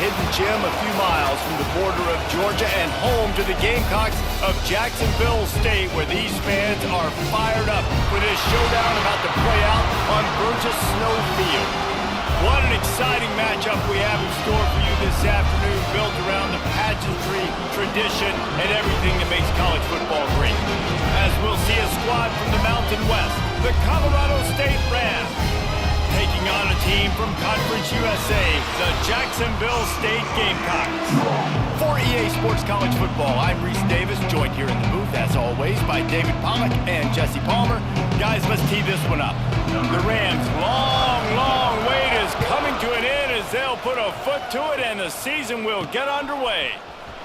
hidden gem a few miles from the border of Georgia and home to the Gamecocks of Jacksonville State, where these fans are fired up for this showdown about to play out on Burgess Snow Field. What an exciting matchup we have in store for you this afternoon, built around the pageantry, tradition, and everything that makes college football great. As we'll see a squad from the Mountain West, the Colorado State Rams, taking on a team from Conference USA, the Jacksonville State Gamecocks. For EA Sports College Football, I'm Reese Davis, joined here in the booth, as always, by David Pollack and Jesse Palmer. Guys, let's tee this one up. The Rams' long wait is coming to an end as they'll put a foot to it, and the season will get underway.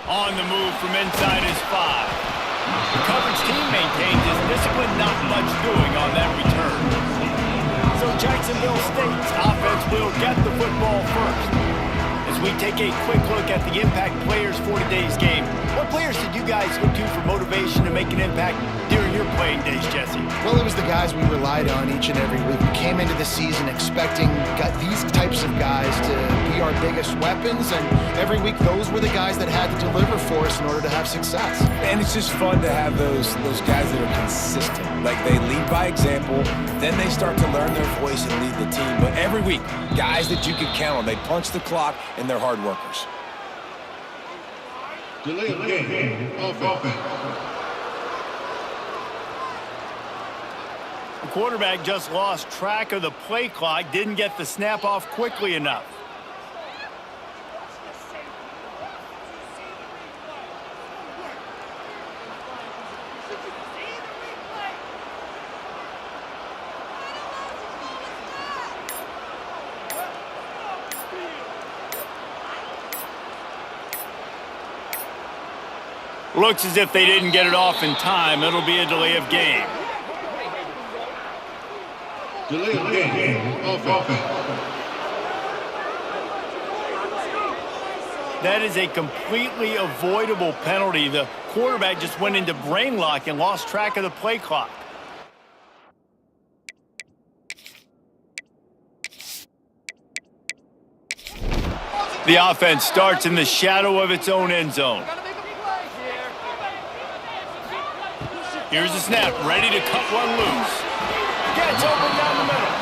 On the move from inside his 5. The coverage team maintains his discipline, not much doing on that return. So Jacksonville State's offense will get the football first. As we take a quick look at the impact players for today's game, what players did you guys look to for motivation to make an impact during your playing days, Jesse? Well, it was the guys we relied on each and every week. We came into the season expecting these types of guys to be our biggest weapons, and every week those were the guys that had to deliver for us in order to have success. And it's just fun to have those guys that are consistent. Like, they lead by example, then they start to learn their voice and lead the team. But every week, guys that you can count on, they punch the clock and they're hard workers. Delay of game, offense. The quarterback just lost track of the play clock, didn't get the snap off quickly enough. Looks as if they didn't get it off in time. It'll be a delay of game. Delay of game, offense. That is a completely avoidable penalty. The quarterback just went into brain lock and lost track of the play clock. The offense starts in the shadow of its own end zone. Here's the snap, ready to cut one loose. Gets open down the middle.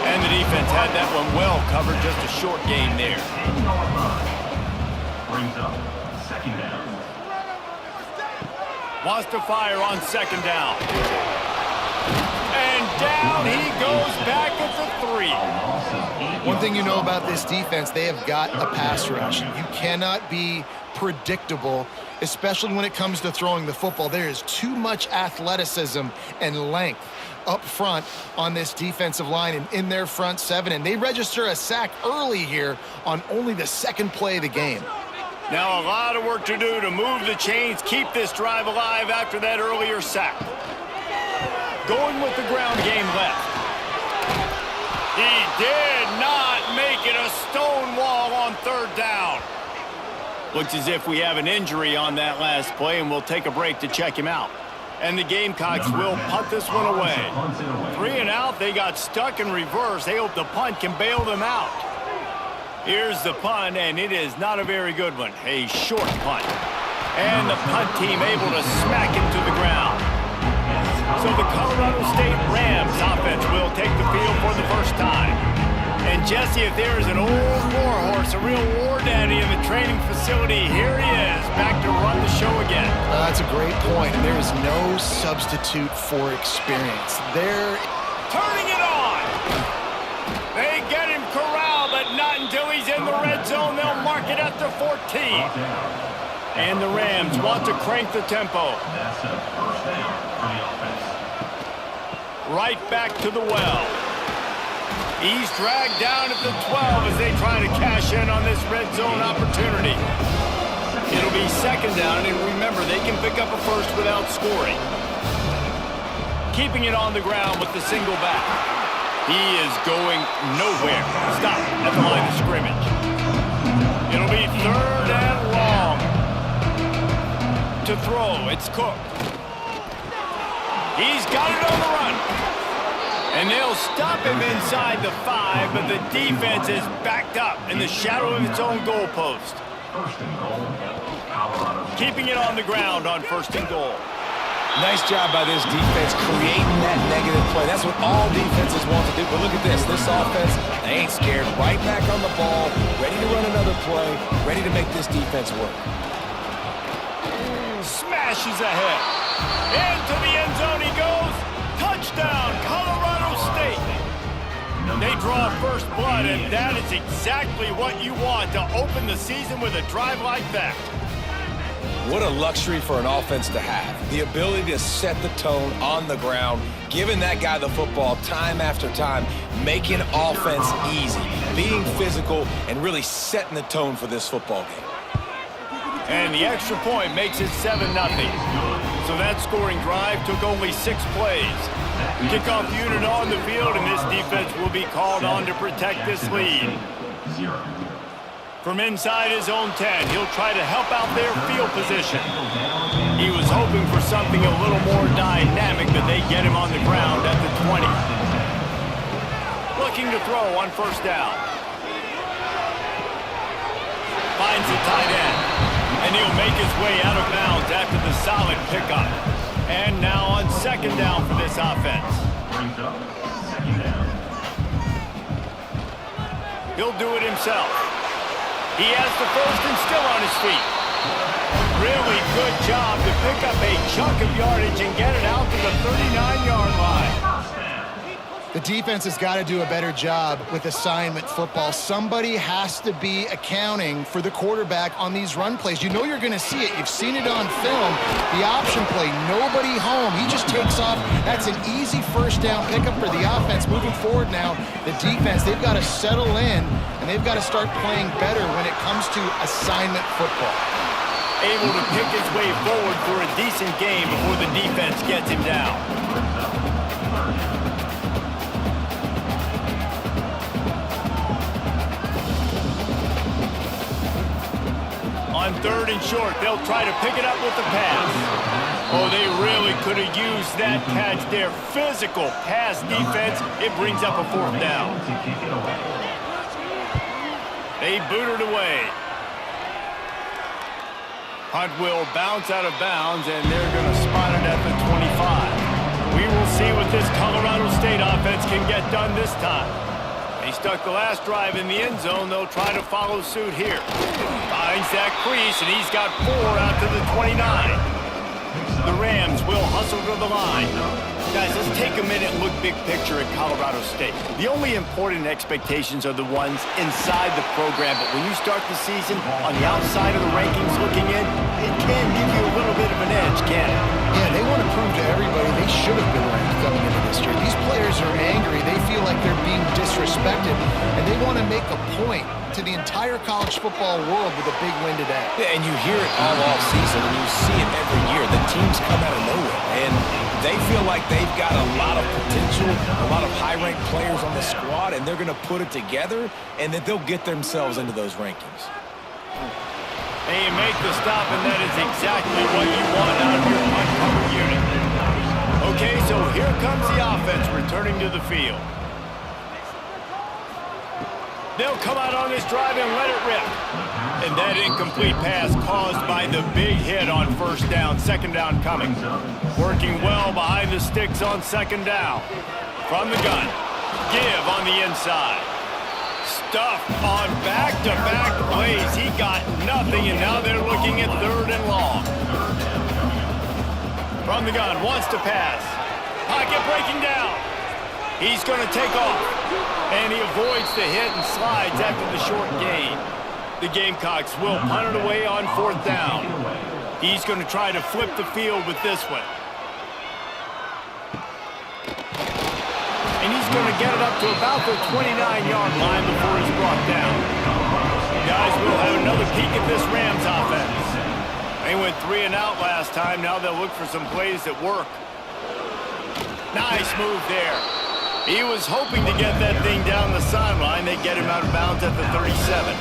And the defense had that one well covered, just a short gain there. Brings up second down. Wants to fire on second down. And down he goes back at the 3. One thing you know about this defense, they have got a pass rush. You cannot be predictable, especially when it comes to throwing the football. There is too much athleticism and length up front on this defensive line and in their front 7, and they register a sack early here on only the second play of the game. Now a lot of work to do to move the chains, keep this drive alive after that earlier sack. Going with the ground game left. He did not make it a stone wall on third down. Looks as if we have an injury on that last play, and we'll take a break to check him out. And the Gamecocks will punt this one away. 3 and out, they got stuck in reverse. They hope the punt can bail them out. Here's the punt, and it is not a very good one. A short punt. And the punt team able to smack him to the ground. So the Colorado State Rams offense will take the field for the first time. And Jesse, if there is an old warhorse, a real war daddy in the training facility, here he is, back to run the show again. That's a great point, and there is no substitute for experience. They're turning it on. They get him corralled, but not until he's in the red zone. They'll mark it at the 14. And the Rams want to crank the tempo. That's a first down for the offense. Right back to the well. He's dragged down at the 12 as they try to cash in on this red zone opportunity. It'll be second down, and remember, they can pick up a first without scoring. Keeping it on the ground with the single back. He is going nowhere. Stop at the line of scrimmage. It'll be third and long. To throw, it's Cook. He's got it on the run. And they'll stop him inside the 5, but the defense is backed up in the shadow of its own goalpost. First and goal, Colorado. Keeping it on the ground on first and goal. Nice job by this defense creating that negative play. That's what all defenses want to do. But look at this. This offense, they ain't scared. Right back on the ball, ready to run another play, ready to make this defense work. Smashes ahead. Into the end zone he goes. Touchdown, Colorado State. They draw first blood, and that is exactly what you want to open the season with a drive like that. What a luxury for an offense to have. The ability to set the tone on the ground, giving that guy the football time after time, making offense easy, being physical, and really setting the tone for this football game. And the extra point makes it 7-0. So that scoring drive took only 6 plays. Kickoff unit on the field, and this defense will be called on to protect this lead. From inside his own 10, he'll try to help out their field position. He was hoping for something a little more dynamic, but they get him on the ground at the 20. Looking to throw on first down. Finds the tight end, and he'll make his way out of bounds after the solid pickup. And now on second down for this offense. Brings up second down. He'll do it himself. He has the first and still on his feet. Really good job to pick up a chunk of yardage and get it out to the 39-yard line. The defense has got to do a better job with assignment football. Somebody has to be accounting for the quarterback on these run plays. You know you're going to see it. You've seen it on film. The option play, nobody home. He just takes off. That's an easy first down pickup for the offense. Moving forward now, the defense, they've got to settle in, and they've got to start playing better when it comes to assignment football. Able to pick his way forward for a decent game before the defense gets him down. On third and short, they'll try to pick it up with the pass. Oh, they really could have used that catch there. Physical pass defense. It brings up a fourth down. They boot it away. Hunt will bounce out of bounds, and they're going to spot it at the 25. We will see what this Colorado State offense can get done this time. They stuck the last drive in the end zone. They'll try to follow suit here. Finds that crease, and he's got 4 out to the 29. The Rams will hustle to the line. Guys, let's take a minute and look big picture at Colorado State. The only important expectations are the ones inside the program, but when you start the season on the outside of the rankings looking in, it can give you a little bit of an edge, can't it? Yeah, they want to prove to everybody they should have been ranked coming into this year. These players are angry. They feel like they're being disrespected, and they want to make a point to the entire college football world with a big win today. Yeah, and you hear it all season, and you see it every year. The teams come out of nowhere, and they feel like they've got a lot of potential, a lot of high-ranked players on the squad, and they're going to put it together, and that they'll get themselves into those rankings. They make the stop, and that is exactly what you want out of your uncovered unit. Okay, so here comes the offense returning to the field. They'll come out on this drive and let it rip. And that incomplete pass caused by the big hit on first down. Second down coming. Working well behind the sticks on second down. From the gun. Give on the inside. Stuff on back-to-back plays. He got nothing, and now they're looking at third and long. From the gun, wants to pass. Pocket breaking down. He's going to take off, and he avoids the hit and slides after the short gain. The Gamecocks will punt it away on fourth down. He's going to try to flip the field with this one. And he's going to get it up to about the 29-yard line before he's brought down. Guys, we'll have another peek at this Rams offense. They went 3 and out last time. Now they'll look for some plays that work. Nice move there. He was hoping to get that thing down the sideline. They get him out of bounds at the 37.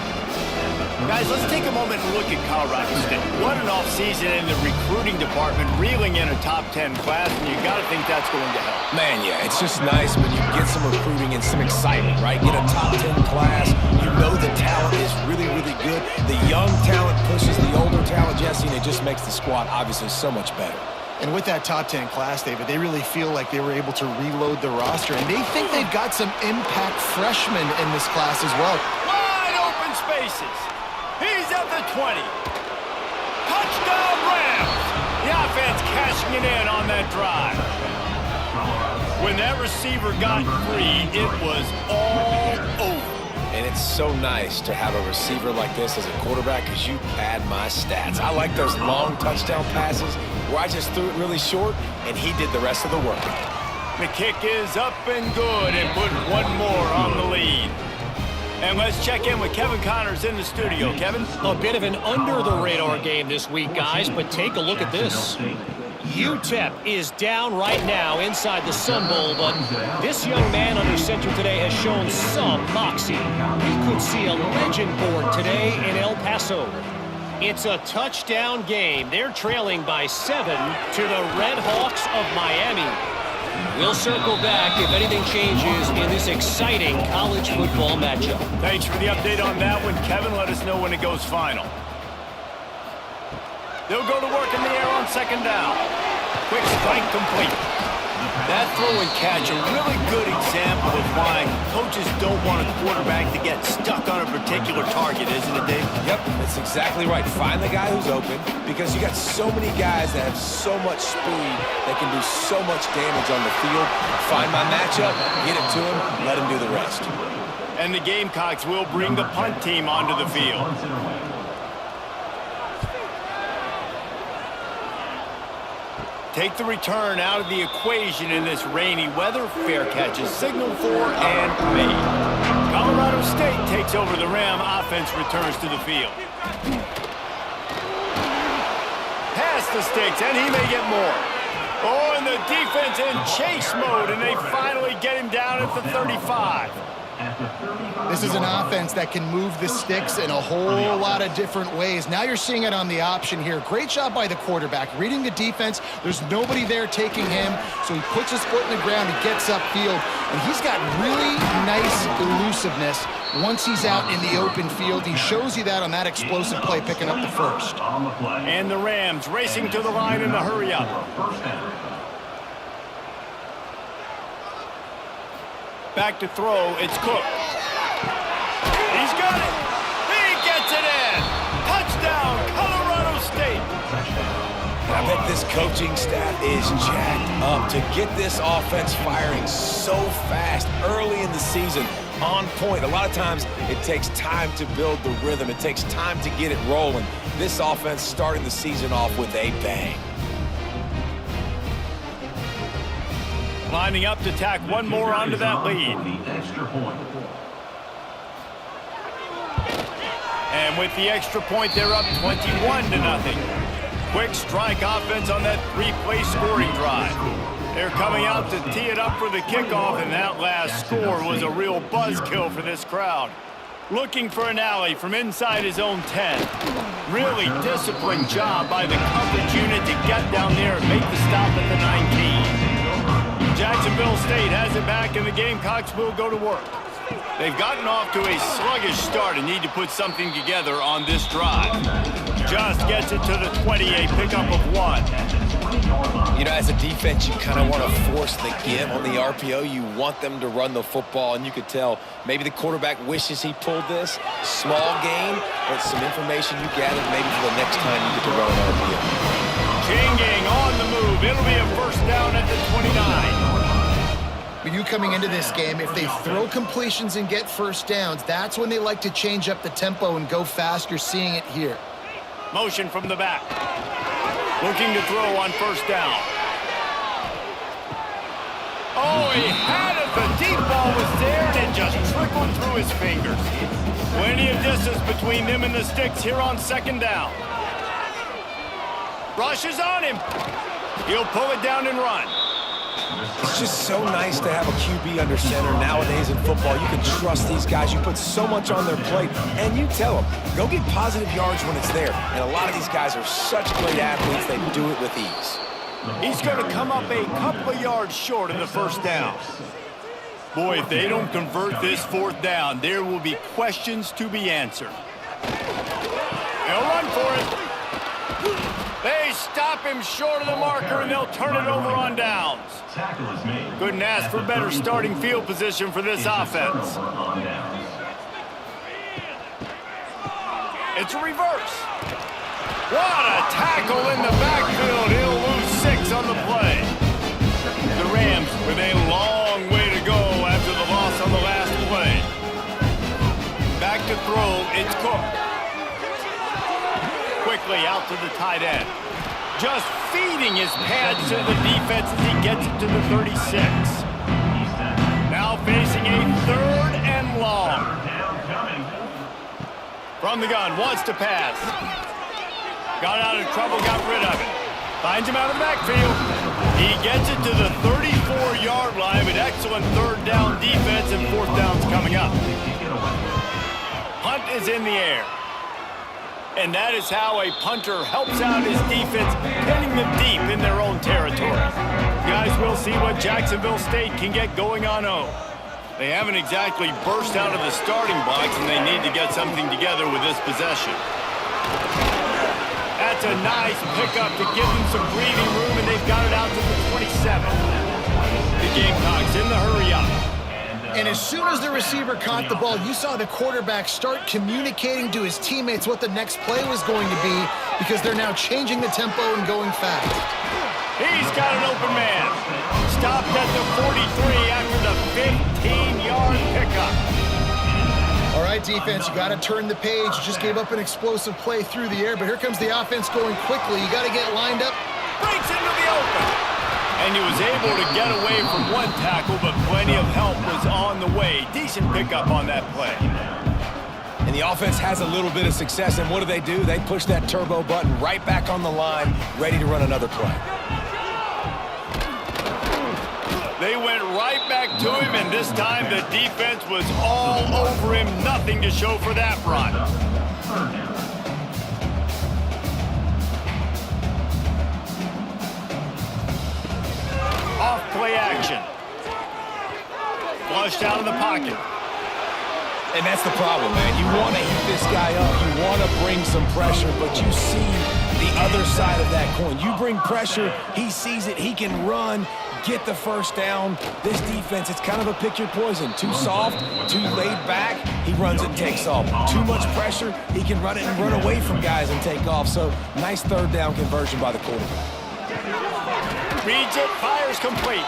Guys, let's take a moment and look at Colorado State. What an offseason in the recruiting department, reeling in a top 10 class, and you got to think that's going to help. Man, yeah, it's just nice when you get some recruiting and some excitement, right? Get a top 10 class. You know the talent is really, really good. The young talent pushes the older talent, Jesse, and it just makes the squad obviously so much better. And with that top 10 class, David, they really feel like they were able to reload the roster, and they think they've got some impact freshmen in this class as well. Wide open spaces. He's at the 20. Touchdown Rams. The offense cashing it in on that drive. When that receiver got free, it was all over. And it's so nice to have a receiver like this as a quarterback because you pad my stats. I like those long touchdown passes where I just threw it really short and he did the rest of the work. The kick is up and good and put one more on the lead. And let's check in with Kevin Connors in the studio. Kevin? A bit of an under-the-radar game this week, guys, but take a look at this. UTEP is down right now inside the Sun Bowl, but this young man under center today has shown some moxie. We could see a legend board today in El Paso. It's a touchdown game. They're trailing by 7 to the Red Hawks of Miami. We'll circle back if anything changes in this exciting college football matchup. Thanks for the update on that one, Kevin. Let us know when it goes final. They'll go to work in the air on second down. Quick strike complete. That throw and catch, a really good example of why coaches don't want a quarterback to get stuck on a particular target, isn't it, Dave? Yep, that's exactly right. Find the guy who's open because you got so many guys that have so much speed that can do so much damage on the field. Find my matchup, get it to him, let him do the rest. And the Gamecocks will bring the punt team onto the field. Take the return out of the equation in this rainy weather. Fair catch is signaled for and made. Colorado State takes over the rim. Offense returns to the field. Pass the sticks, and he may get more. Oh, and the defense in chase mode, and they finally get him down at the 35. This is an offense that can move the sticks in a whole lot of different ways. Now you're seeing it on the option here. Great job by the quarterback. Reading the defense, there's nobody there taking him, so he puts his foot in the ground, he gets upfield, and he's got really nice elusiveness once he's out in the open field. He shows you that on that explosive play, picking up the first. And the Rams racing to the line in the hurry-up. Back to throw, it's Cook. He's got it. He gets it in. Touchdown, Colorado State. I bet this coaching staff is jacked up to get this offense firing so fast early in the season, on point. A lot of times it takes time to build the rhythm. It takes time to get it rolling. This offense starting the season off with a bang. Lining up to tack one more onto that lead. And with the extra point, they're up 21-0. Quick strike offense on that three-play scoring drive. They're coming out to tee it up for the kickoff, and that last score was a real buzzkill for this crowd. Looking for an alley from inside his own 10. Really disciplined job by the coverage unit to get down there and make the stop at the 19. Jacksonville State has it back, and the Gamecocks will go to work. They've gotten off to a sluggish start and need to put something together on this drive. Just gets it to the 20, a pickup of 1. You know, as a defense, you kind of want to force the give on the RPO. You want them to run the football, and you could tell maybe the quarterback wishes he pulled this. Small gain, but some information you gathered maybe for the next time you get to run an RPO. Changing on the move. It'll be a first down at the 29. When you coming into this game, if they throw completions and get first downs, that's when they like to change up the tempo and go fast. You're seeing it here. Motion from the back. Looking to throw on first down. Oh, he had it. The deep ball was there, and it just trickled through his fingers. Plenty of distance between them and the sticks here on second down. Rush is on him. He'll pull it down and run. It's just so nice to have a QB under center nowadays in football. You can trust these guys. You put so much on their plate, and you tell them, go get positive yards when it's there. And a lot of these guys are such great athletes, they do it with ease. He's going to come up a couple of yards short of the first down. Boy, if they don't convert this fourth down, there will be questions to be answered. They'll run for it. They stop him short of the marker, and they'll turn it over on downs. Couldn't ask for better starting field position for this offense. It's a reverse. What a tackle in the backfield. He'll lose 6 on the play. The Rams with a long way to go after the loss on the last play. Back to throw, it's Cook. Quickly out to the tight end. Just feeding his pads to the defense as he gets it to the 36. Now facing a 3rd and long. From the gun, wants to pass. Got out of trouble, got rid of it. Finds him out of the backfield. He gets it to the 34-yard line with excellent 3rd down defense, and 4th down's coming up. Punt is in the air. And that is how a punter helps out his defense, pinning them deep in their own territory. Guys, we'll see what Jacksonville State can get going on O. They haven't exactly burst out of the starting blocks, and they need to get something together with this possession. That's a nice pickup to give them some breathing room, and they've got it out to the 27. The Gamecocks in the hurry-up. And as soon as the receiver caught the ball, you saw the quarterback start communicating to his teammates what the next play was going to be, because they're now changing the tempo and going fast. He's got an open man. Stopped at the 43 after the 15-yard pickup. All right, defense, you got to turn the page. You just gave up an explosive play through the air, but here comes the offense going quickly. You got to get lined up. Breaks into the open. And he was able to get away from one tackle, but plenty of help was on the way. Decent pickup on that play. And the offense has a little bit of success, and what do? They push that turbo button right back on the line, ready to run another play. They went right back to him, and this time the defense was all over him. Nothing to show for that run. Off play action. Flushed out of the pocket. And that's the problem, man. You want to heat this guy up. You want to bring some pressure, but you see the other side of that coin. You bring pressure, he sees it, he can run, get the first down. This defense, it's kind of a pick your poison. Too soft, too laid back, he runs and takes off. Too much pressure, he can run it and run away from guys and take off. So, nice 3rd down conversion by the quarterback. Reads it, fires complete.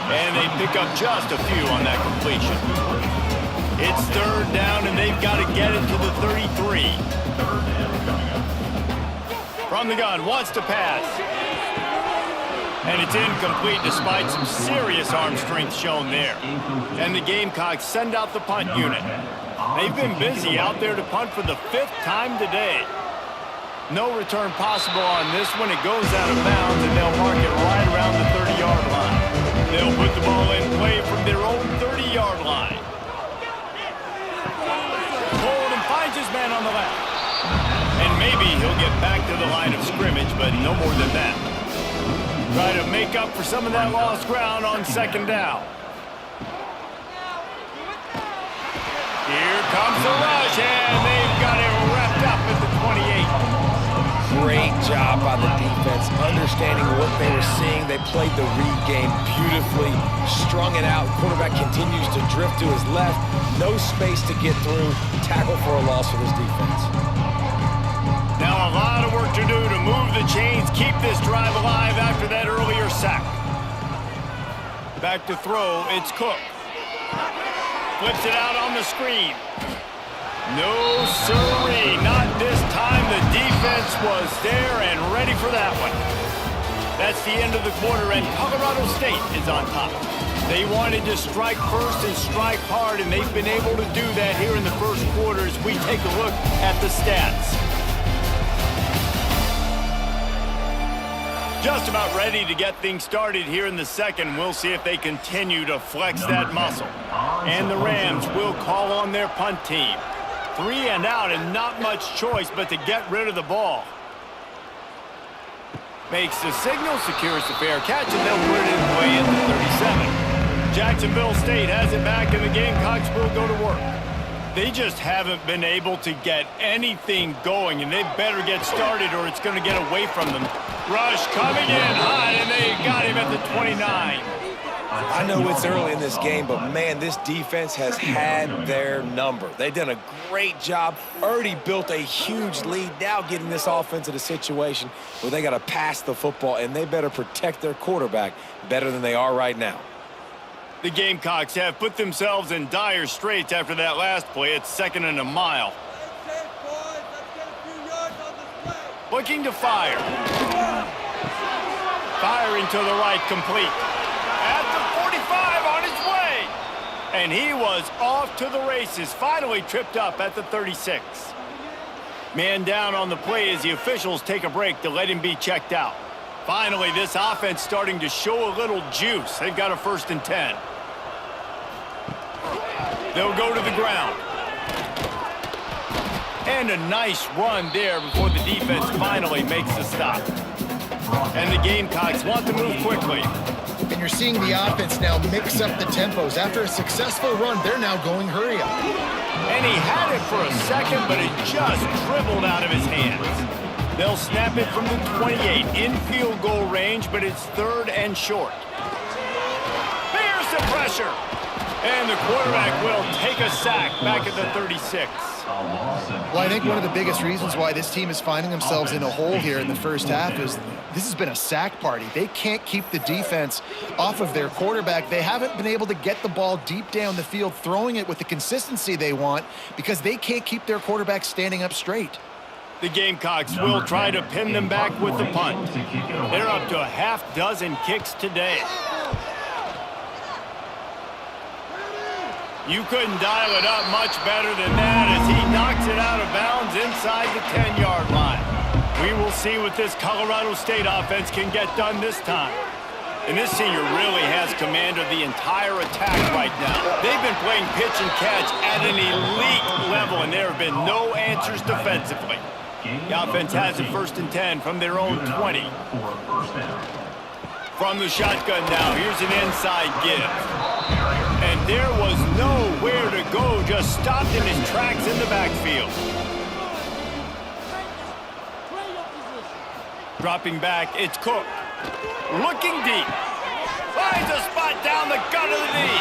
And they pick up just a few on that completion. It's 3rd down, and they've got to get it to the 33. From the gun, wants to pass. And it's incomplete despite some serious arm strength shown there. And the Gamecocks send out the punt unit. They've been busy out there to punt for the 5th time today. No return possible on this one. It goes out of bounds, and they'll mark it right around the 30-yard line. They'll put the ball in play from their own 30-yard line. Bolden finds his man on the left. And maybe he'll get back to the line of scrimmage, but no more than that. Try to make up for some of that lost ground on 2nd down. Here comes the rush, and they've got it wrapped up at the 28. Great job by the defense, understanding what they were seeing. They played the read game beautifully, strung it out. Quarterback continues to drift to his left. No space to get through. Tackle for a loss for this defense. Now a lot of work to do to move the chains, keep this drive alive after that earlier sack. Back to throw, it's Cook. Flips it out on the screen. No, sirree, not this time. The defense was there and ready for that one. That's the end of the quarter, and Colorado State is on top. They wanted to strike first and strike hard, and they've been able to do that here in the first quarter as we take a look at the stats. Just about ready to get things started here in the second. We'll see if they continue to flex that muscle. And the Rams will call on their punt team. 3 and out and not much choice but to get rid of the ball. Makes the signal, secures the fair catch, and they'll put it in play at the 37. Jacksonville State has it back, and the Gamecocks will go to work. They just haven't been able to get anything going, and they better get started or it's going to get away from them. Rush coming in high, and they got him at the 29. I know it's early in this game, but, man, this defense has had their number. They've done a great job, already built a huge lead, now getting this offense in a situation where they got to pass the football, and they better protect their quarterback better than they are right now. The Gamecocks have put themselves in dire straits after that last play. It's 2nd and a mile. Looking to fire. Firing to the right, complete. At the 45, on his way. And he was off to the races, finally tripped up at the 36. Man down on the play as the officials take a break to let him be checked out. Finally, this offense starting to show a little juice. They've got a 1st and 10. They'll go to the ground. And a nice run there before the defense finally makes the stop. And the Gamecocks want to move quickly. And you're seeing the offense now mix up the tempos. After a successful run, they're now going hurry up. And he had it for a second, but it just dribbled out of his hands. They'll snap it from the 28 in field goal range, but it's 3rd and short. Here's the pressure. And the quarterback will take a sack back at the 36. Well, I think one of the biggest reasons why this team is finding themselves in a hole here in the first half is this has been a sack party. They can't keep the defense off of their quarterback. They haven't been able to get the ball deep down the field, throwing it with the consistency they want because they can't keep their quarterback standing up straight. The Gamecocks will try to pin them back with the punt. They're up to a half-dozen kicks today. You couldn't dial it up much better than that as he knocks it out of bounds inside the 10-yard line. We will see what this Colorado State offense can get done this time. And this senior really has command of the entire attack right now. They've been playing pitch and catch at an elite level, and there have been no answers defensively. The offense has a 1st and 10 from their own 20. From the shotgun now, here's an inside give. And there was nowhere to go, just stopped in his tracks in the backfield. Dropping back, it's Cook. Looking deep. Finds a spot down the gut of the knee.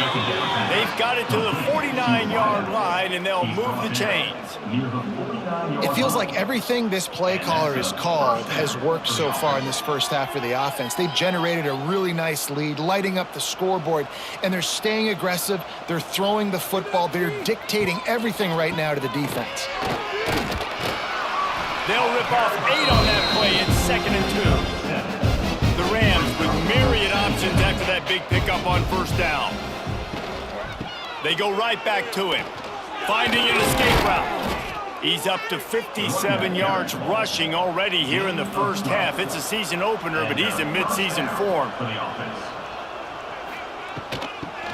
They've got it to the 49-yard line, and they'll move the chains. It feels like everything this play caller has called has worked so far in this first half for the offense. They've generated a really nice lead, lighting up the scoreboard, and they're staying aggressive. They're throwing the football. They're dictating everything right now to the defense. They'll rip off 8 on that play. It's 2nd and 2. The Rams with myriad options after that big pickup on 1st down. They go right back to him, finding an escape route. He's up to 57 yards rushing already here in the first half. It's a season opener, but he's in midseason form.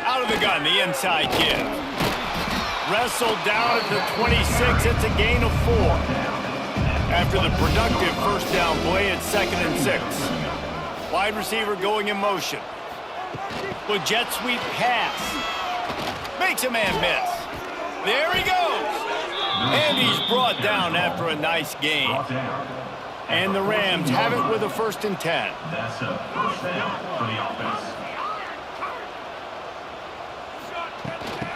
Out of the gun, the inside give. Wrestled down at the 26. It's a gain of 4. After the productive 1st down play, it's 2nd and 6. Wide receiver going in motion. With jet sweep pass. Makes a man miss. There he goes. And he's brought down after a nice gain. And the Rams have it with a 1st and 10. That's a 1st down for the offense.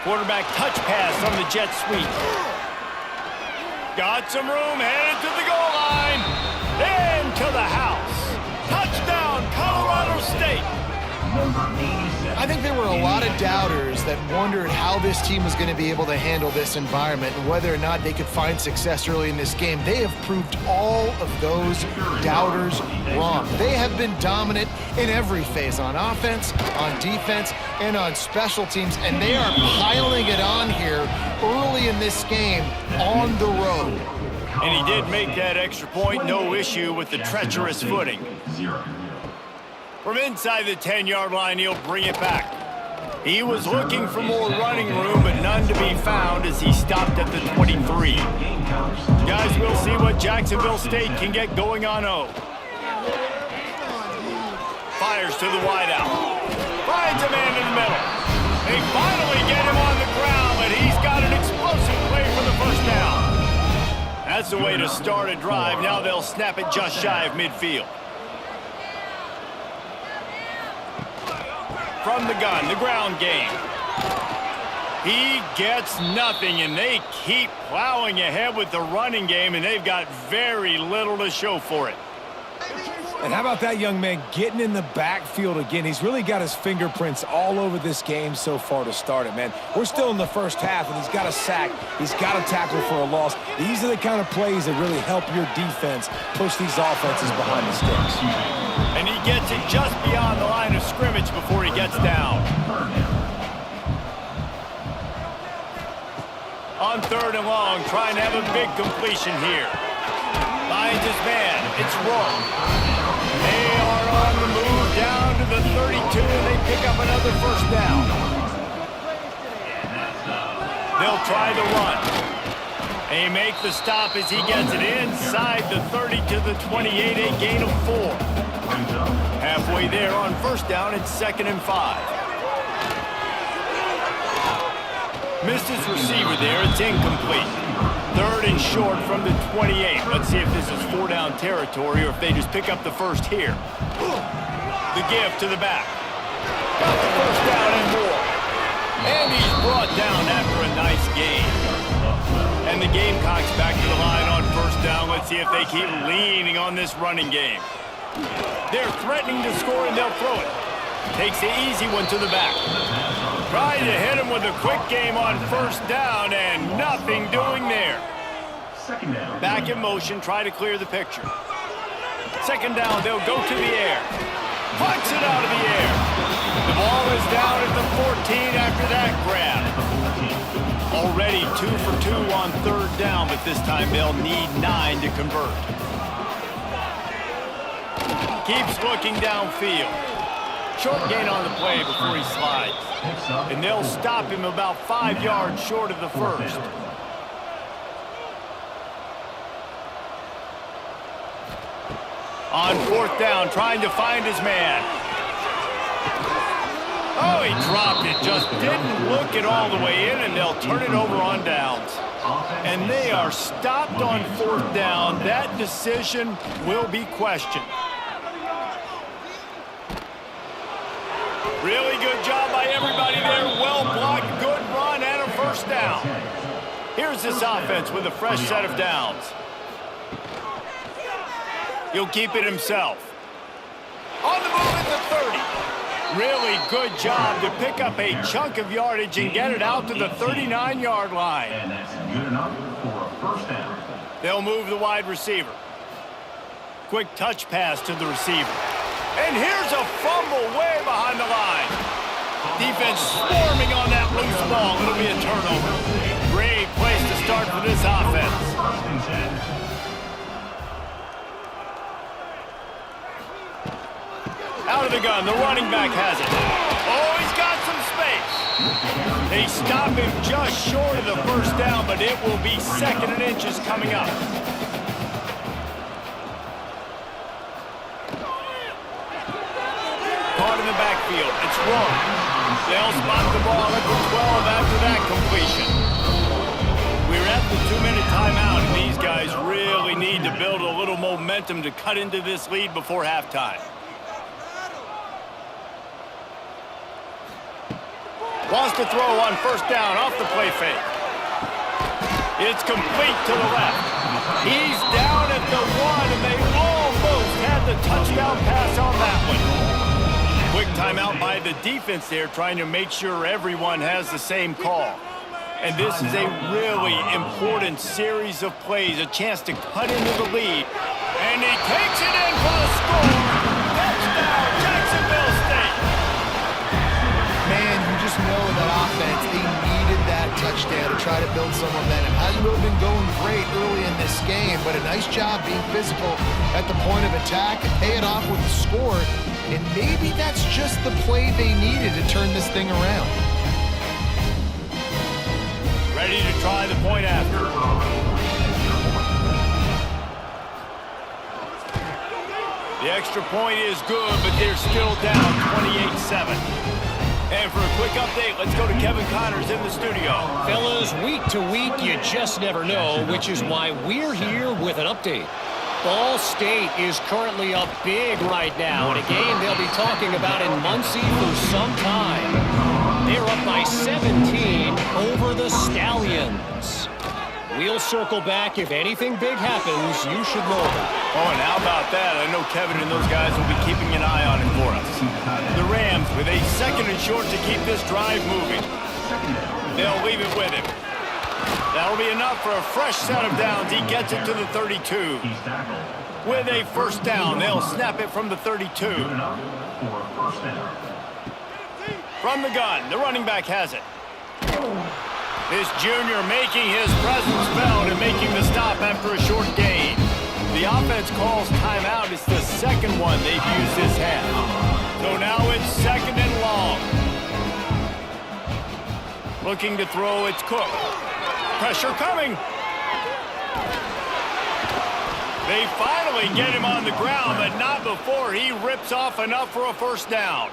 Quarterback touch pass on the jet sweep. Got some room, headed to the goal line. And to the house. Touchdown, Colorado State. I think there were a lot of doubters that wondered how this team was going to be able to handle this environment and whether or not they could find success early in this game. They have proved all of those doubters wrong. They have been dominant in every phase, on offense, on defense, and on special teams, and they are piling it on here early in this game on the road. And he did make that extra point, no issue with the treacherous footing. From inside the 10-yard line, he'll bring it back. He was looking for more running room, but none to be found as he stopped at the 23. Guys, we'll see what Jacksonville State can get going on O. Fires to the wideout. Finds a man in the middle. They finally get him on the ground, but he's got an explosive play for the first down. That's the way to start a drive. Now they'll snap it just shy of midfield. From the gun, the ground game. He gets nothing, and they keep plowing ahead with the running game, and they've got very little to show for it. And how about that young man getting in the backfield again? He's really got his fingerprints all over this game so far to start it, man. We're still in the first half, and he's got a sack. He's got a tackle for a loss. These are the kind of plays that really help your defense push these offenses behind the sticks. And he gets it just beyond the line of scrimmage before he gets down. On 3rd and long, trying to have a big completion here. Finds his man. It's wrong. They are on the move down to the 32, and they pick up another first down. They'll try the run. They make the stop as he gets it inside the 30 to the 28, a gain of 4. Halfway there on first down, it's 2nd and 5. Missed his receiver there. It's incomplete. 3rd and short from the 28. Let's see if this is 4-down territory or if they just pick up the first here. The give to the back. Got the first down and more. And he's brought down after a nice gain. And the Gamecocks back to the line on first down. Let's see if they keep leaning on this running game. They're threatening to score, and they'll throw it. Takes the easy one to the back. Trying to hit him with a quick game on first down, and nothing doing there. Back in motion, try to clear the picture. 2nd down, they'll go to the air. Punch it out of the air. The ball is down at the 14 after that grab. Already 2 for 2 on 3rd down, but this time they'll need 9 to convert. Keeps looking downfield. Short gain on the play before he slides. And they'll stop him about 5 yards short of the first. On 4th down, trying to find his man. Oh, he dropped it. Just didn't look it all the way in, and they'll turn it over on downs. And they are stopped on 4th down. That decision will be questioned. Really good job by everybody there. Well blocked, good run, and a first down. Here's this offense with a fresh set of downs. He'll keep it himself. On the move at the 30. Really good job to pick up a chunk of yardage and get it out to the 39-yard line. And that's good enough for a first down. They'll move the wide receiver. Quick touch pass to the receiver. And here's a fumble way behind the line. Defense swarming on that loose ball. It'll be a turnover. Great place to start for this offense. Out of the gun, the running back has it. Oh, he's got some space. They stop him just short of the first down, but it will be 2nd and inches coming up. Caught in the backfield. It's wrong. They'll spot the ball at the 12 after that completion. We're at the 2-minute timeout, and these guys really need to build a little momentum to cut into this lead before halftime. Wants to throw on first down off the play fake. It's complete to the left. He's down at the 1, and they almost had the touchdown pass on that one. Quick timeout by the defense there, trying to make sure everyone has the same call. And this is a really important series of plays, a chance to cut into the lead. And he takes it in for the score. Touchdown, Jacksonville State. Man, you just know that offense, they needed that touchdown to try to build some momentum. Hasn't really been going great early in this game, but a nice job being physical at the point of attack and pay it off with the score. And maybe that's just the play they needed to turn this thing around. Ready to try the point after. The extra point is good, but they're still down 28-7. And for a quick update, let's go to Kevin Connors in the studio. Fellas, week to week, you just never know, which is why we're here with an update. Ball State is currently up big right now in a game they'll be talking about in Muncie for some time. They're up by 17 over the Stallions. We'll circle back. If anything big happens, you should know about it. Oh, and how about that? I know Kevin and those guys will be keeping an eye on it for us. The Rams with a 2nd and short to keep this drive moving. They'll leave it with him. That'll be enough for a fresh set of downs. He gets it to the 32. With a first down, they'll snap it from the 32. From the gun, the running back has it. This junior making his presence felt and making the stop after a short gain. The offense calls timeout. It's the second one they've used this half. So now it's 2nd and long. Looking to throw, it's Cook. Pressure coming. They finally get him on the ground, but not before he rips off enough for a first down.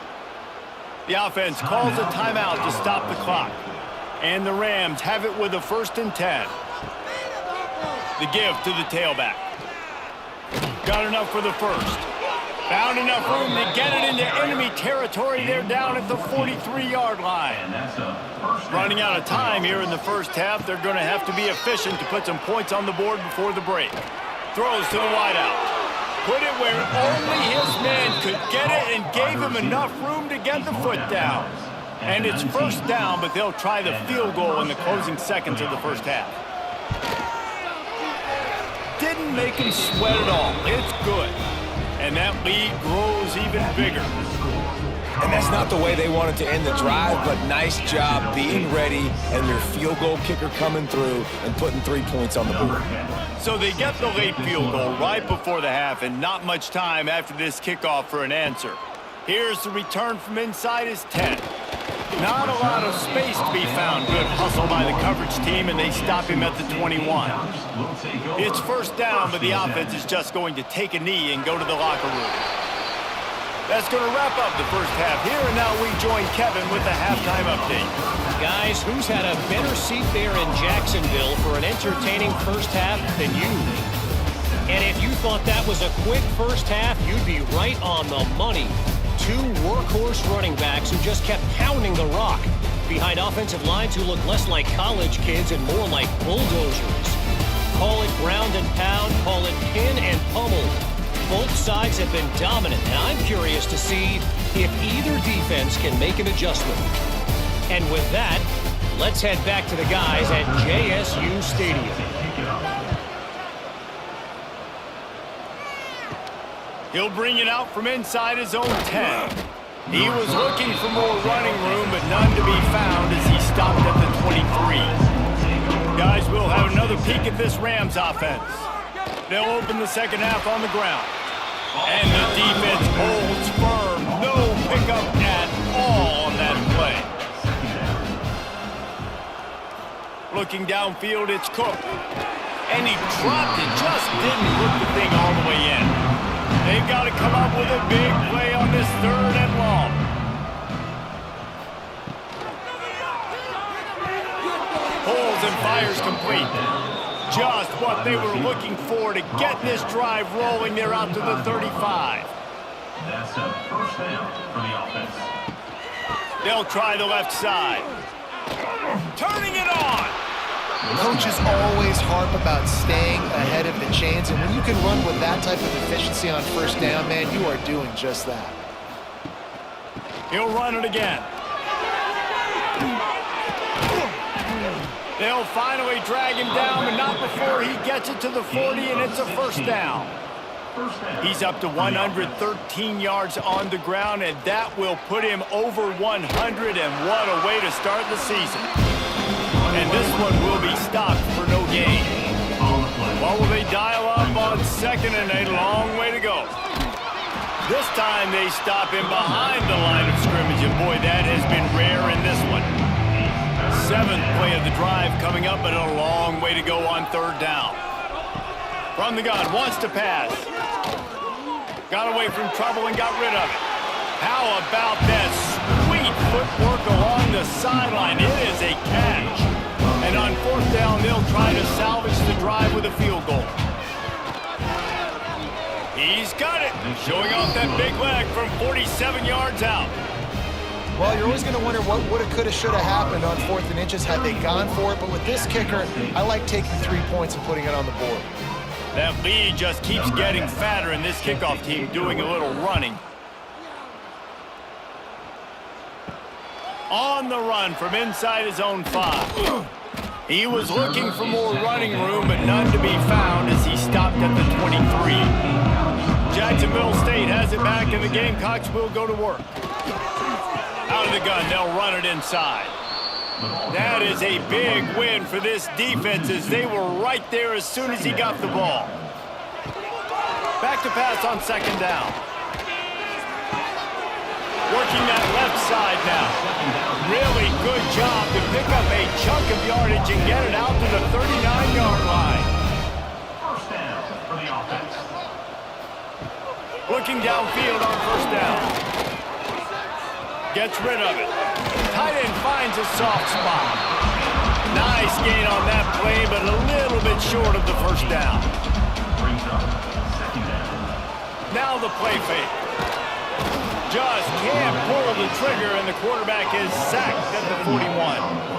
The offense calls a timeout to stop the clock. And the Rams have it with a 1st and 10. The give to the tailback. Got enough for the first. Found enough room to get it into enemy territory. They're down at the 43-yard line. Running out of time here in the first half. They're going to have to be efficient to put some points on the board before the break. Throws to the wideout. Put it where only his man could get it and gave him enough room to get the foot down. And it's first down, but they'll try the field goal in the closing seconds of the first half. Didn't make him sweat at all. It's good. And that lead grows even bigger. And that's not the way they wanted to end the drive, but nice job being ready and their field goal kicker coming through and putting 3 points on the board. So they get the late field goal right before the half and not much time after this kickoff for an answer. Here's the return from inside his 10. Not a lot of space to be found. Good hustle by the coverage team, and they stop him at the 21. It's first down, but the offense is just going to take a knee and go to the locker room. That's going to wrap up the first half here, and now we join Kevin with the halftime update. Guys, who's had a better seat there in Jacksonville for an entertaining first half than you? And if you thought that was a quick first half, you'd be right on the money. 2 workhorse running backs who just kept pounding the rock behind offensive lines who look less like college kids and more like bulldozers. Call it ground and pound, call it pin and pummel. Both sides have been dominant, and I'm curious to see if either defense can make an adjustment. And with that, let's head back to the guys at JSU Stadium. He'll bring it out from inside his own 10. He was looking for more running room, but none to be found as he stopped at the 23. Guys, we'll have another peek at this Rams offense. They'll open the second half on the ground. And the defense holds firm. No pickup at all on that play. Looking downfield, it's Cook. And he dropped it, just didn't hook the thing all the way in. They've got to come up with a big play on this 3rd and long. Pulls and fires complete. Just what they were looking for to get this drive rolling. They're out to the 35. That's a first down for the offense. They'll try the left side. Turning it on. Coaches always harp about staying ahead of the chains, and when you can run with that type of efficiency on first down, man, you are doing just that. He'll run it again. They'll finally drag him down, but not before he gets it to the 40, and it's a first down. He's up to 113 yards on the ground, and that will put him over 100, and what a way to start the season. And this one will be stopped for no gain. What will they dial up on second and a long way to go? This time they stop him behind the line of scrimmage, and boy, that has been rare in this one. 7th play of the drive coming up, but a long way to go on 3rd down. From the gun, wants to pass. Got away from trouble and got rid of it. How about that sweet footwork along the sideline? It is a catch. And on 4th down, they'll try to salvage the drive with a field goal. He's got it. Showing off that big leg from 47 yards out. Well, you're always going to wonder what woulda, coulda, shoulda happened on 4th and inches had they gone for it. But with this kicker, I like taking 3 points and putting it on the board. That lead just keeps getting fatter, and this kickoff team doing a little running. On the run from inside his own 5. He was looking for more running room, but none to be found as he stopped at the 23. Jacksonville State has it back, and the Gamecocks will go to work. Out of the gun, they'll run it inside. That is a big win for this defense as they were right there as soon as he got the ball. Back to pass on 2nd down. Working that left side now. Really good job to pick up a chunk of yardage and get it out to the 39-yard line. First down for the offense. Looking downfield on 1st down. Gets rid of it. Tight end finds a soft spot. Nice gain on that play, but a little bit short of the 1st down. Brings up 2nd down. Now the play fake. Just can't pull the trigger, and the quarterback is sacked at the 41.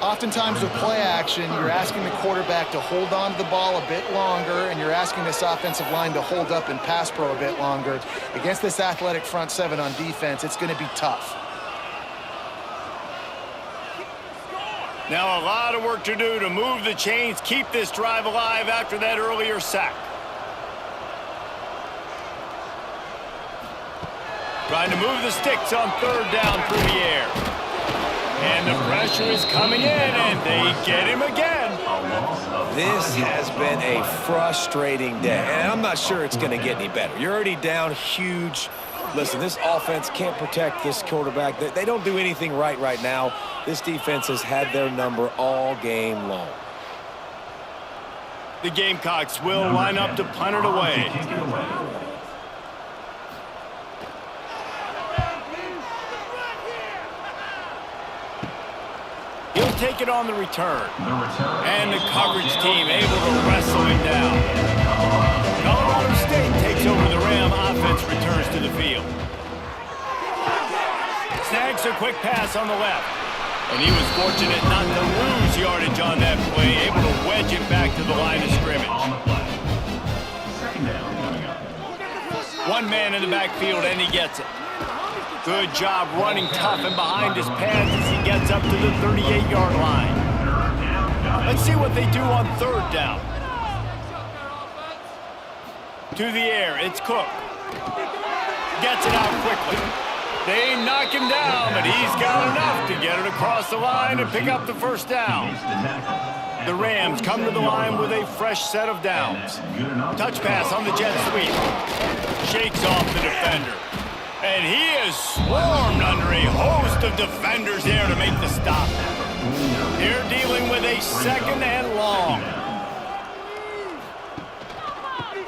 Oftentimes with play action, you're asking the quarterback to hold on to the ball a bit longer, and you're asking this offensive line to hold up and pass pro a bit longer. Against this athletic front 7 on defense, it's going to be tough. Now a lot of work to do to move the chains, keep this drive alive after that earlier sack. Trying to move the sticks on 3rd down through the air. And the pressure is coming in, and they get him again. This has been a frustrating day, and I'm not sure it's going to get any better. You're already down huge. Listen, this offense can't protect this quarterback. They don't do anything right now. This defense has had their number all game long. The Gamecocks will line up to punt it away. He'll take it on the return. And the coverage team able to wrestle him down. Colorado State takes over the Ram. Offense returns to the field. Snags a quick pass on the left. And he was fortunate not to lose yardage on that play, able to wedge it back to the line of scrimmage. One man in the backfield, and he gets it. Good job running tough and behind his pads as he gets up to the 38-yard line. Let's see what they do on 3rd down. To the air, it's Cook. Gets it out quickly. They knock him down, but he's got enough to get it across the line and pick up the 1st down. The Rams come to the line with a fresh set of downs. Touch pass on the jet sweep. Shakes off the defender. And he is swarmed under a host of defenders there to make the stop. They're dealing with a 2nd and long.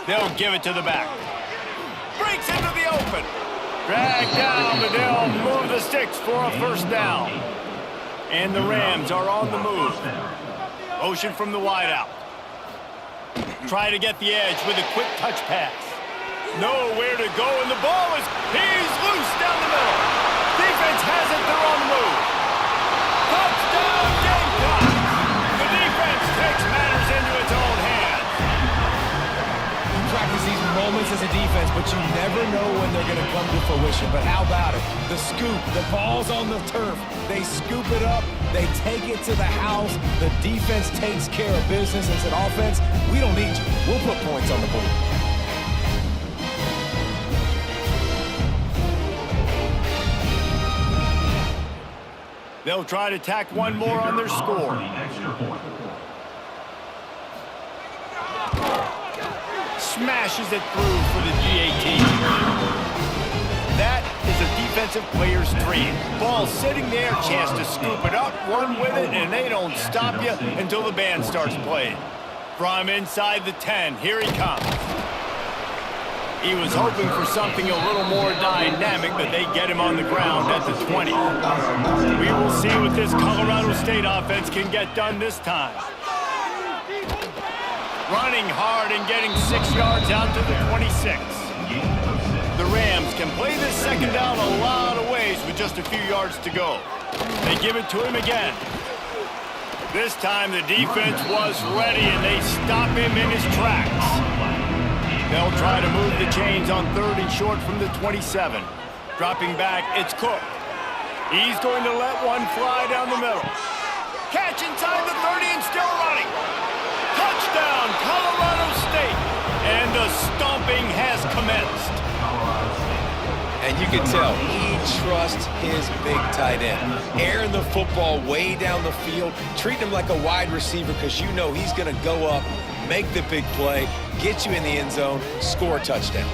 They'll give it to the back. Breaks into the open. Dragged down, but they'll move the sticks for a 1st down. And the Rams are on the move. Motion from the wideout. Try to get the edge with a quick touch pass. Nowhere to go, and the ball is, he's loose down the middle. Defense has it, they're on the move. Touchdown, Gamecocks! The defense takes matters into its own hands. You practice these moments as a defense, but you never know when they're going to come to fruition. But how about it? The scoop, the ball's on the turf. They scoop it up, they take it to the house. The defense takes care of business and said, offense, we don't need you. We'll put points on the board. They'll try to tack one more on their score. Smashes it through for the GAT. defensive players 3. Ball sitting there, chance to scoop it up, run with it, and they don't stop you until the band starts playing. From inside the 10, here he comes. He was hoping for something a little more dynamic, but they get him on the ground at the 20. We will see what this Colorado State offense can get done this time. Running hard and getting 6 yards out to the 26. The Rams can play this second down a lot of ways with just a few yards to go. They give it to him again. This time the defense was ready and they stop him in his tracks. They'll try to move the chains on 3rd and short from the 27. Dropping back, it's Cook. He's going to let one fly down the middle. Catch inside the 30 and still running. Touchdown, Colorado State. And the stomping has commenced. And you can tell he trusts his big tight end. Airing the football way down the field, treating him like a wide receiver because you know he's going to go up, make the big play, get you in the end zone, score a touchdown.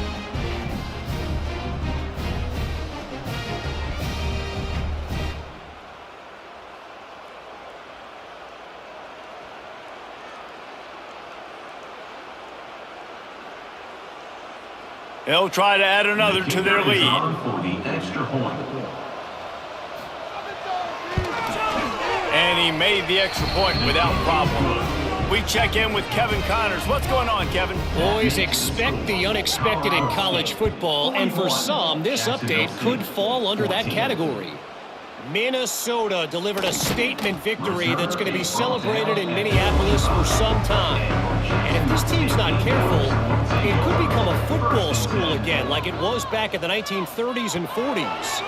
They'll try to add another to their lead. For the extra point. And he made the extra point without problem. We check in with Kevin Connors. What's going on, Kevin? Boys, expect the unexpected in college football, and for some, this update could fall under that category. Minnesota delivered a statement victory that's going to be celebrated in Minneapolis for some time. And if this team's not careful, it could become a football school again like it was back in the 1930s and 40s.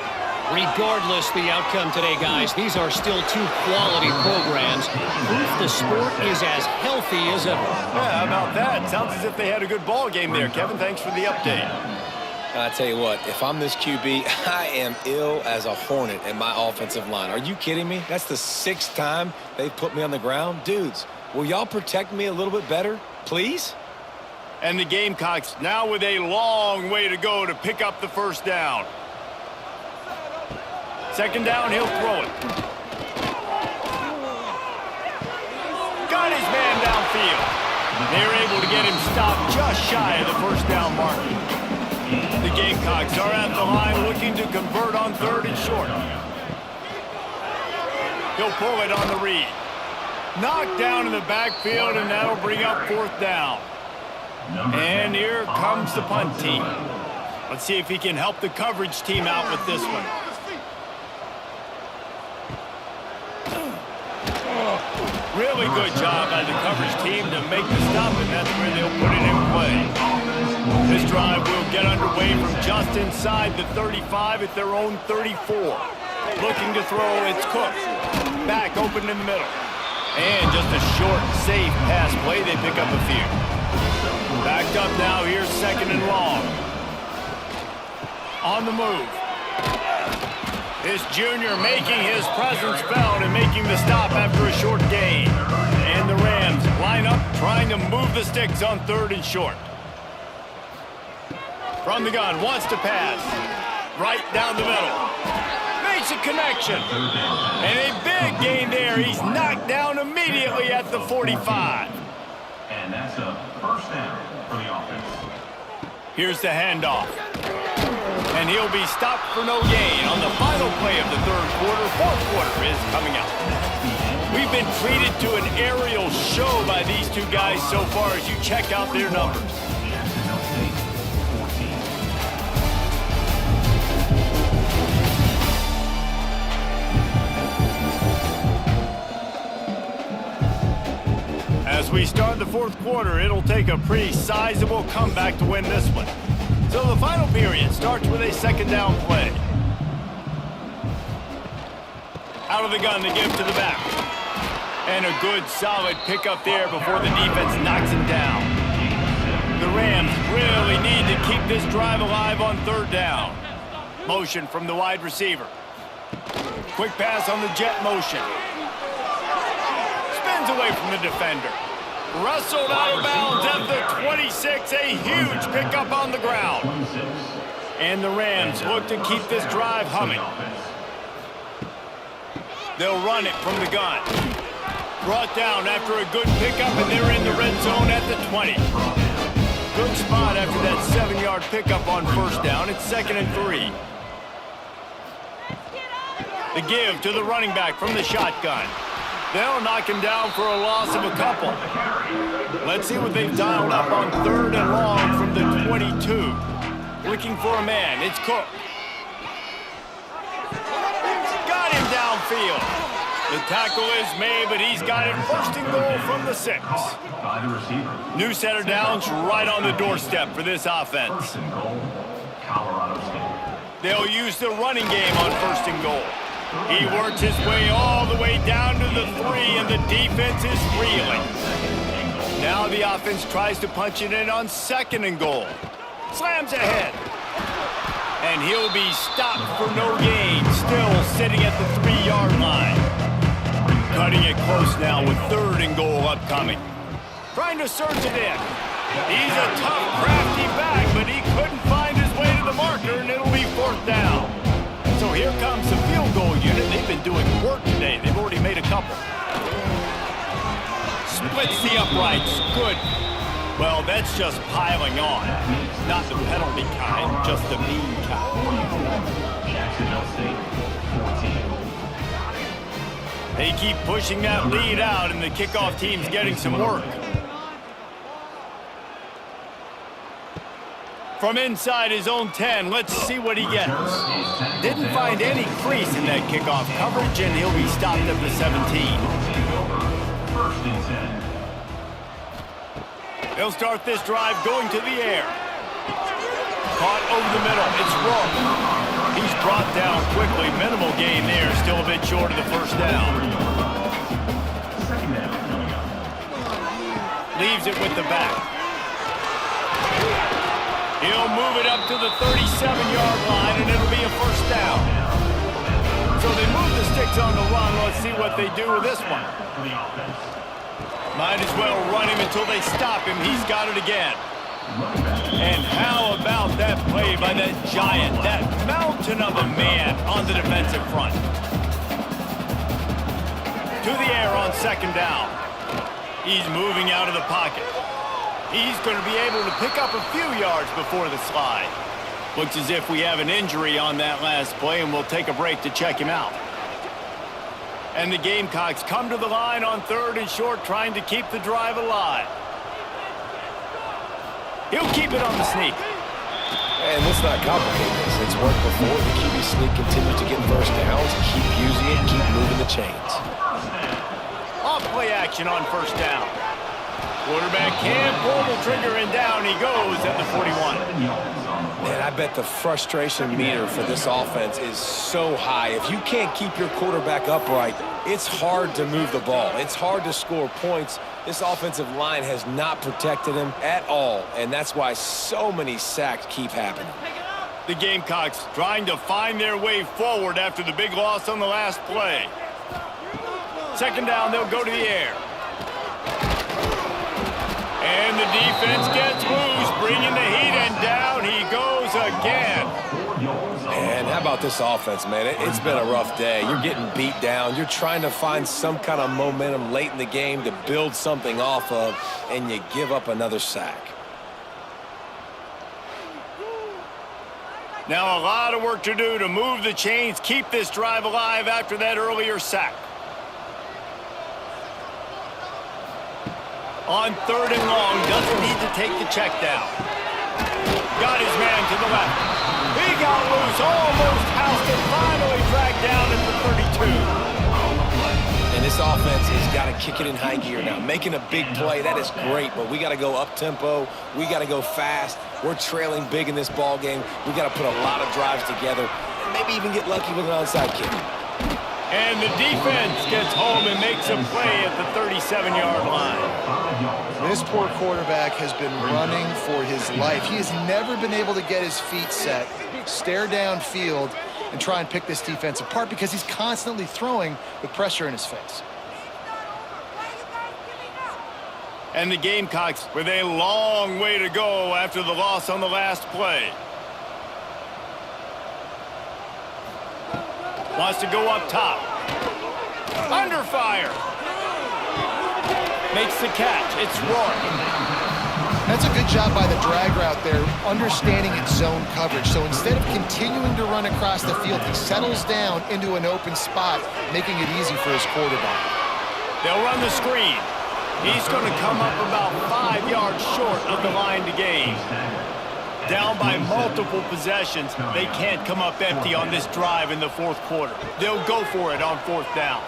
Regardless the outcome today, guys, these are still 2 quality programs. Proof the sport is as healthy as ever. Yeah, how about that? Sounds as if they had a good ball game there, Kevin. Thanks for the update. I tell you what, if I'm this QB, I am ill as a hornet in my offensive line. Are you kidding me? That's the 6th time they've put me on the ground. Dudes, will y'all protect me a little bit better, please? And the Gamecocks now with a long way to go to pick up the first down. Second down, he'll throw it. Got his man downfield. They're able to get him stopped just shy of the first down marker. The Gamecocks are at the line looking to convert on 3rd and short. He'll pull it on the read. Knocked down in the backfield, and that'll bring up 4th down. And here comes the punt team. Let's see if he can help the coverage team out with this one. Really good job by the coverage team to make the stop, and that's where they'll put it in play. This drive will get underway from just inside the 35 at their own 34. Looking to throw, it's Cook. Back open in the middle. And just a short, safe pass play. They pick up a few. Backed up now, here's 2nd and long. On the move. This junior making his presence felt and making the stop after a short gain. And the Rams line up trying to move the sticks on 3rd and short. From the gun, wants to pass. Right down the middle. Makes a connection. And a big gain there. He's knocked down immediately at the 45. And that's a first down for the offense. Here's the handoff. And he'll be stopped for no gain on the final play of the 3rd quarter. 4th quarter is coming up. We've been treated to an aerial show by these 2 guys so far as you check out their numbers. As we start the 4th quarter, it'll take a pretty sizable comeback to win this one. So the final period starts with a 2nd down play. Out of the gun to give to the back. And a good solid pickup there before the defense knocks him down. The Rams really need to keep this drive alive on 3rd down. Motion from the wide receiver. Quick pass on the jet motion. Spins away from the defender. Wrestled out of bounds at the 26. A huge pickup on the ground. And the Rams look to keep this drive humming. They'll run it from the gun. Brought down after a good pickup, and they're in the red zone at the 20. Good spot after that 7-yard pickup on first down. It's 2nd and 3. The give to the running back from the shotgun. They'll knock him down for a loss of a couple. Let's see what they've dialed up on 3rd and long from the 22. Looking for a man. It's Cook. Got him downfield. The tackle is made, but he's got it 1st and goal from the 6. By the receiver. New center downs right on the doorstep for this offense. 1st and goal, Colorado State. They'll use the running game on 1st and goal. He works his way all the way down to the 3, and the defense is reeling. Now the offense tries to punch it in on 2nd and goal. Slams ahead. And he'll be stopped for no gain, still sitting at the 3-yard line. Cutting it close now with 3rd and goal upcoming. Trying to surge it in. He's a tough, crafty back, but he couldn't find his way to the marker, and it'll be 4th down. So here comes the field goal unit. They've been doing work today. They've already made a couple. Splits the uprights. Good. Well, that's just piling on. Not the penalty kind, just the mean kind. Jacksonville State, 14. They keep pushing that lead out, and the kickoff team's getting some work. From inside his own 10, let's see what he gets. Didn't find any crease in that kickoff coverage, and he'll be stopped at the 17. 1st and 10. They'll start this drive going to the air. Caught over the middle. It's Rowe. He's brought down quickly. Minimal gain there. Still a bit short of the 1st down. 2nd down coming up. Leaves it with the back. He'll move it up to the 37-yard line, and it'll be a 1st down. So they move the sticks on the run. Let's see what they do with this one. Might as well run him until they stop him. He's got it again. And how about that play by that giant, that mountain of a man on the defensive front? To the air on 2nd down. He's moving out of the pocket. He's going to be able to pick up a few yards before the slide. Looks as if we have an injury on that last play, and we'll take a break to check him out. And the Gamecocks come to the line on 3rd and short, trying to keep the drive alive. He'll keep it on the sneak. And let's not complicate this. It's worked before. The QB sneak continues to get 1st downs. Keep using it, keep moving the chains. Off play action on 1st down. Quarterback can't pull the trigger, and down he goes at the 41. Man, I bet the frustration meter for this offense is so high. If you can't keep your quarterback upright, it's hard to move the ball. It's hard to score points. This offensive line has not protected him at all, and that's why so many sacks keep happening. The Gamecocks trying to find their way forward after the big loss on the last play. 2nd down, they'll go to the air. And the defense gets loose, bringing the heat, and down he goes again. And how about this offense, man? It's been a rough day. You're getting beat down. You're trying to find some kind of momentum late in the game to build something off of, and you give up another sack. Now a lot of work to do to move the chains, keep this drive alive after that earlier sack. On 3rd and long, doesn't need to take the check down. Got his man to the left. He got loose, almost housed it, finally dragged down at the 32. And this offense has got to kick it in high gear now. Making a big play, that is great, but we got to go up-tempo. We got to go fast. We're trailing big in this ball game. We got to put a lot of drives together and maybe even get lucky with an onside kick. And the defense gets home and makes a play at the 37-yard line. This poor quarterback has been running for his life. He has never been able to get his feet set, stare downfield, and try and pick this defense apart because he's constantly throwing with pressure in his face. And the Gamecocks with a long way to go after the loss on the last play. Wants to go up top. Under fire. Makes the catch. It's Roy. That's a good job by the drag route there, understanding its zone coverage. So instead of continuing to run across the field, he settles down into an open spot, making it easy for his quarterback. They'll run the screen. He's going to come up about 5 yards short of the line to gain. Down by multiple possessions, they can't come up empty on this drive in the fourth quarter. They'll go for it on fourth down.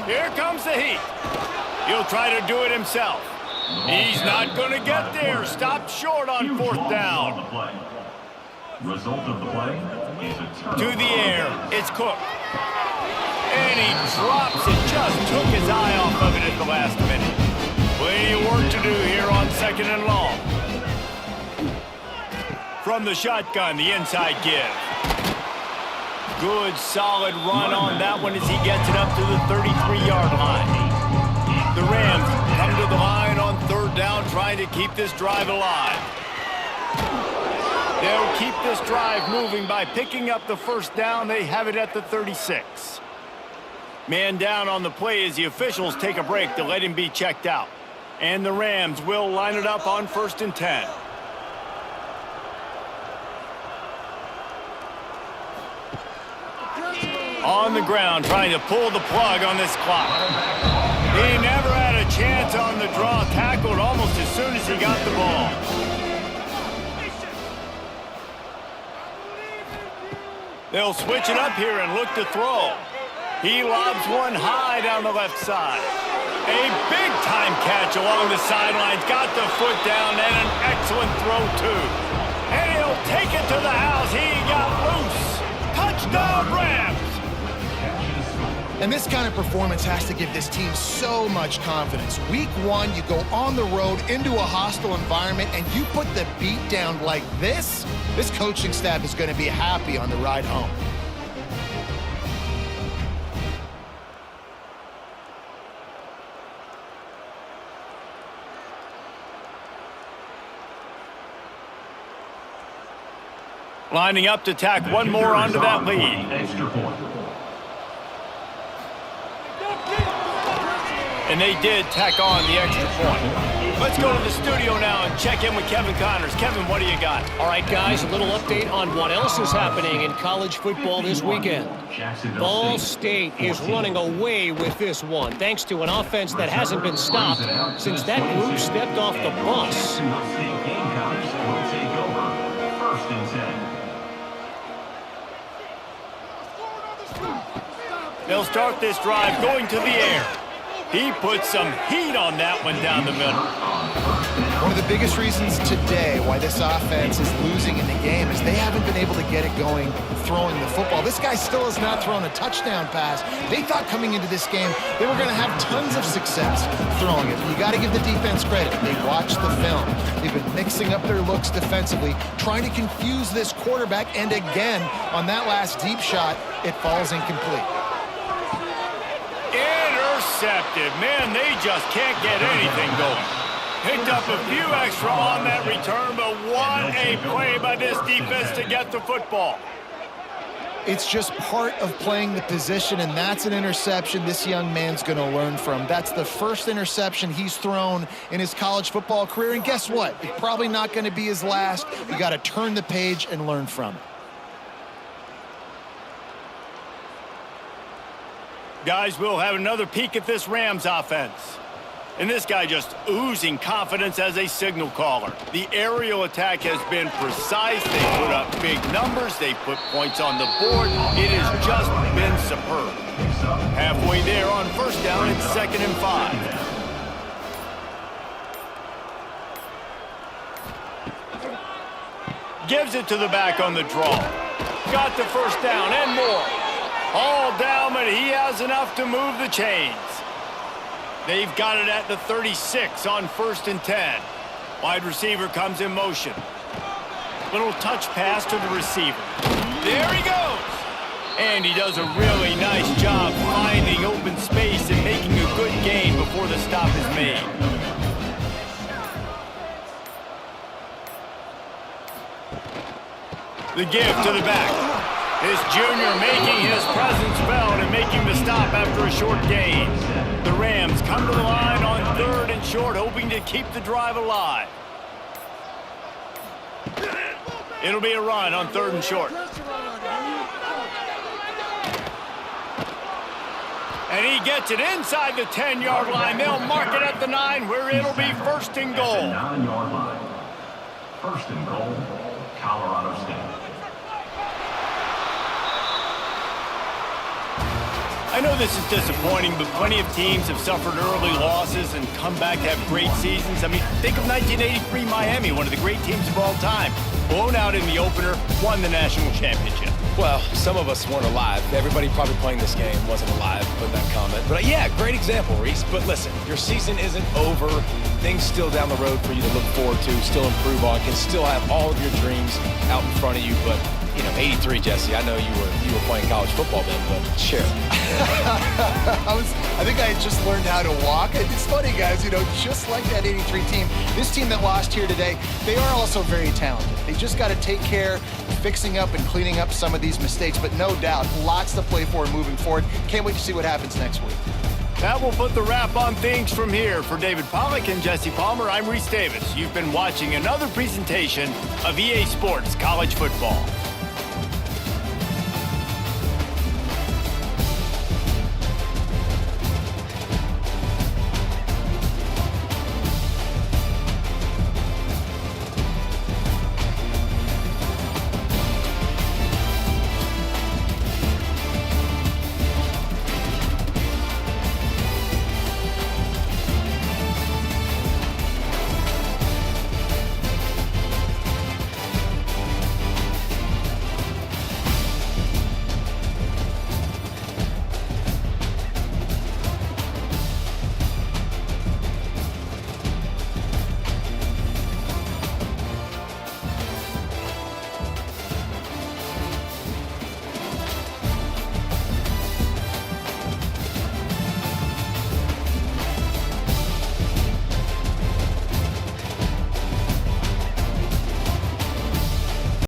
Here comes the heat. He'll try to do it himself. He's not going to get there. Stopped short on fourth down. Result of the play is a turnover. To the air, it's Cook. And he drops it, just took his eye off of it at the last minute. Plenty of work to do here on second and long. From the shotgun, the inside give. Good, solid run on that one as he gets it up to the 33-yard line. The Rams come to the line on third down, trying to keep this drive alive. They'll keep this drive moving by picking up the first down. They have it at the 36. Man down on the play as the officials take a break to let him be checked out. And the Rams will line it up on 1st and 10. On the ground, trying to pull the plug on this clock. He never had a chance on the draw, tackled almost as soon as he got the ball. They'll switch it up here and look to throw. He lobs one high down the left side. A big-time catch along the sidelines. Got the foot down and an excellent throw, too. And he'll take it to the house. He got loose. Touchdown, Rams! And this kind of performance has to give this team so much confidence. Week 1, you go on the road into a hostile environment and you put the beat down like this coaching staff is going to be happy on the ride home. Lining up to tack one more onto that lead. Extra point. And they did tack on the extra point. Let's go to the studio now and check in with Kevin Connors. Kevin, what do you got? All right, guys, a little update on what else is happening in college football this weekend. Ball State is running away with this one, thanks to an offense that hasn't been stopped since that group stepped off the bus. State Gamecocks will take over 1st and 10. They'll start this drive going to the air. He put some heat on that one down the middle. One of the biggest reasons today why this offense is losing in the game is they haven't been able to get it going throwing the football. This guy still has not thrown a touchdown pass. They thought coming into this game they were going to have tons of success throwing it. You got to give the defense credit. They watched the film. They've been mixing up their looks defensively, trying to confuse this quarterback, and again, on that last deep shot, it falls incomplete. Intercepted. Man, they just can't get anything going. Picked up a few extra on that return, but what a play by this defense to get the football. It's just part of playing the position, and that's an interception this young man's going to learn from. That's the first interception he's thrown in his college football career, and guess what? It's probably not going to be his last. You got to turn the page and learn from it. Guys, we'll have another peek at this Rams offense. And this guy just oozing confidence as a signal caller. The aerial attack has been precise. They put up big numbers. They put points on the board. It has just been superb. Halfway there on first down, it's 2nd and 5. Gives it to the back on the draw. Got the first down and more. All down, but he has enough to move the chains. They've got it at the 36 on 1st and 10. Wide receiver comes in motion. Little touch pass to the receiver. There he goes. And he does a really nice job finding open space and making a good gain before the stop is made. The give to the back. His junior making his presence felt and making the stop after a short gain. The Rams come to the line on 3rd and short, hoping to keep the drive alive. It'll be a run on 3rd and short. And he gets it inside the 10-yard line. They'll mark it at the 9, where it'll be 1st and goal. 9-yard line. 1st and goal, Colorado State. I know this is disappointing, but plenty of teams have suffered early losses and come back to have great seasons. I mean, think of 1983 Miami, one of the great teams of all time. Blown out in the opener, won the national championship. Well, some of us weren't alive. Everybody probably playing this game wasn't alive with that comment. But yeah, great example, Reese. But listen, your season isn't over. Things still down the road for you to look forward to, still improve on, can still have all of your dreams out in front of you. But, you know, 83, Jesse, I know you were playing college football then, but share. I think I had just learned how to walk. And it's funny, guys, you know, just like that 83 team, this team that lost here today, they are also very talented. They just got to take care of fixing up and cleaning up some of these mistakes, but no doubt, lots to play for moving forward. Can't wait to see what happens next week. That will put the wrap on things from here. For David Pollack and Jesse Palmer, I'm Reese Davis. You've been watching another presentation of EA Sports College Football.